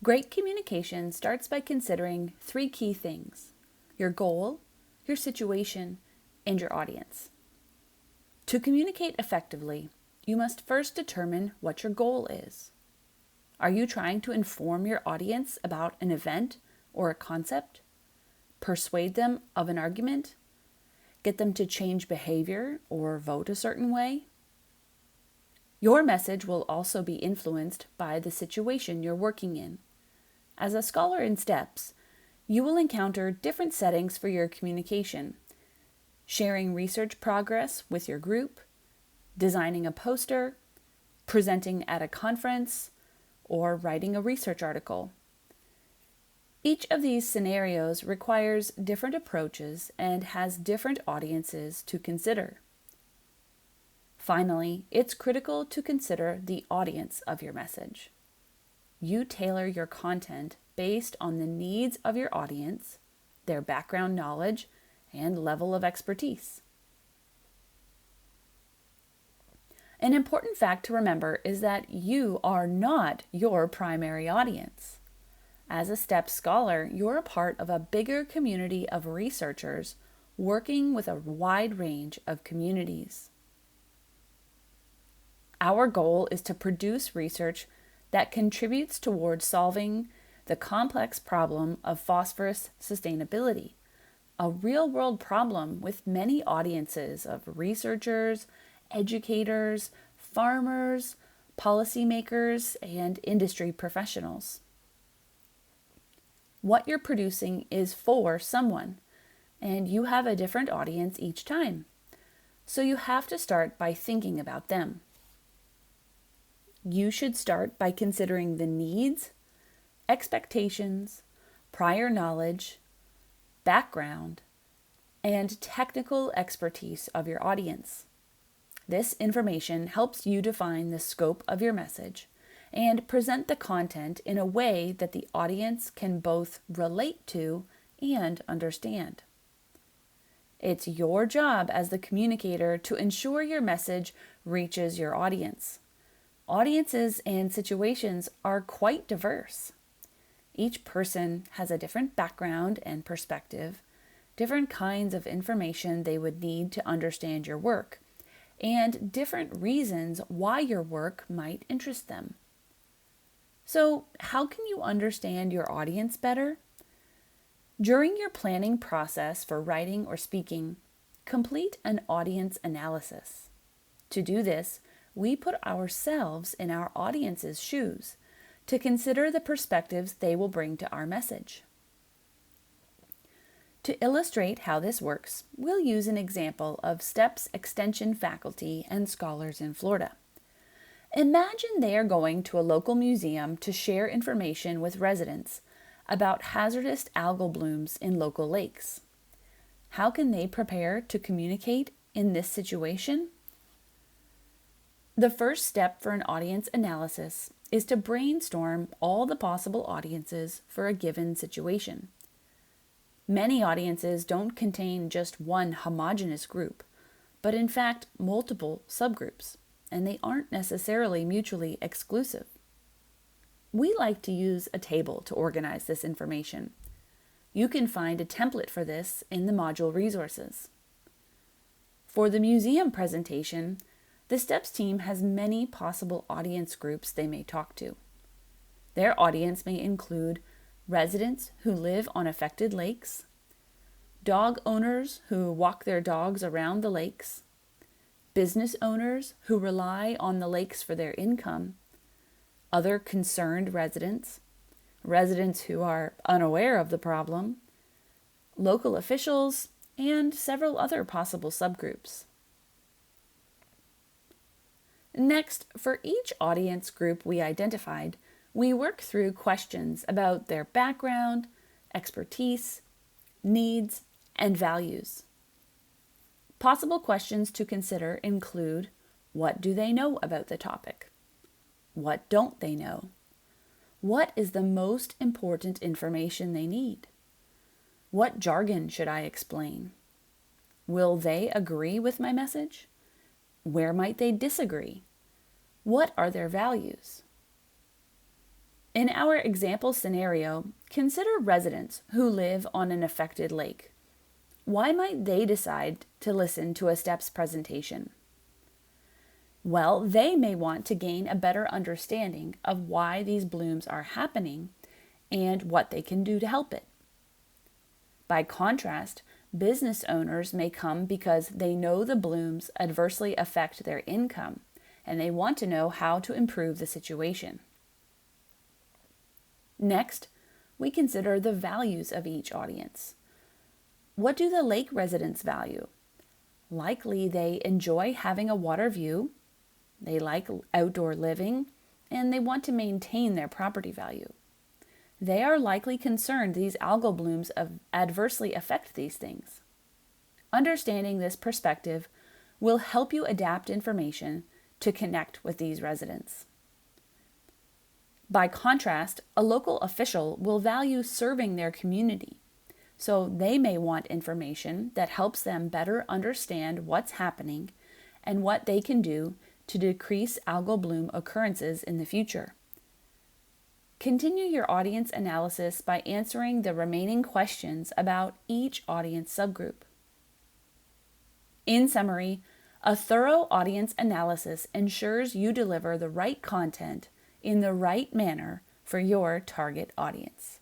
Great communication starts by considering three key things: your goal, your situation, and your audience. To communicate effectively, you must first determine what your goal is. Are you trying to inform your audience about an event or a concept? Persuade them of an argument? Get them to change behavior or vote a certain way? Your message will also be influenced by the situation you're working in. As a scholar in STEPS, you will encounter different settings for your communication: sharing research progress with your group, designing a poster, presenting at a conference, or writing a research article. Each of these scenarios requires different approaches and has different audiences to consider. Finally, it's critical to consider the audience of your message. You tailor your content based on the needs of your audience, their background knowledge, and level of expertise. An important fact to remember is that you are not your primary audience. As a STEPS scholar, you're a part of a bigger community of researchers working with a wide range of communities. Our goal is to produce research that contributes towards solving the complex problem of phosphorus sustainability, a real-world problem with many audiences of researchers, educators, farmers, policymakers, and industry professionals. What you're producing is for someone, and you have a different audience each time. So you have to start by thinking about them. You should start by considering the needs, expectations, prior knowledge, background, and technical expertise of your audience. This information helps you define the scope of your message and present the content in a way that the audience can both relate to and understand. It's your job as the communicator to ensure your message reaches your audience. Audiences and situations are quite diverse. Each person has a different background and perspective, different kinds of information they would need to understand your work, and different reasons why your work might interest them. So, how can you understand your audience better? During your planning process for writing or speaking, complete an audience analysis. To do this, we put ourselves in our audience's shoes to consider the perspectives they will bring to our message. To illustrate how this works, we'll use an example of STEPS Extension faculty and scholars in Florida. Imagine they are going to a local museum to share information with residents about hazardous algal blooms in local lakes. How can they prepare to communicate in this situation? The first step for an audience analysis is to brainstorm all the possible audiences for a given situation. Many audiences don't contain just one homogeneous group, but in fact multiple subgroups, and they aren't necessarily mutually exclusive. We like to use a table to organize this information. You can find a template for this in the module resources. For the museum presentation, the STEPS team has many possible audience groups they may talk to. Their audience may include residents who live on affected lakes, dog owners who walk their dogs around the lakes, business owners who rely on the lakes for their income, other concerned residents, residents who are unaware of the problem, local officials, and several other possible subgroups. Next, for each audience group we identified, we work through questions about their background, expertise, needs, and values. Possible questions to consider include: what do they know about the topic? What don't they know? What is the most important information they need? What jargon should I explain? Will they agree with my message? Where might they disagree? What are their values? In our example scenario, consider residents who live on an affected lake. Why might they decide to listen to a STEPS presentation? Well, they may want to gain a better understanding of why these blooms are happening and what they can do to help it. By contrast, business owners may come because they know the blooms adversely affect their income and they want to know how to improve the situation. Next, we consider the values of each audience. What do the lake residents value? Likely they enjoy having a water view, they like outdoor living, and they want to maintain their property value. They are likely concerned these algal blooms adversely affect these things. Understanding this perspective will help you adapt information to connect with these residents. By contrast, a local official will value serving their community, so they may want information that helps them better understand what's happening and what they can do to decrease algal bloom occurrences in the future. Continue your audience analysis by answering the remaining questions about each audience subgroup. In summary, a thorough audience analysis ensures you deliver the right content in the right manner for your target audience.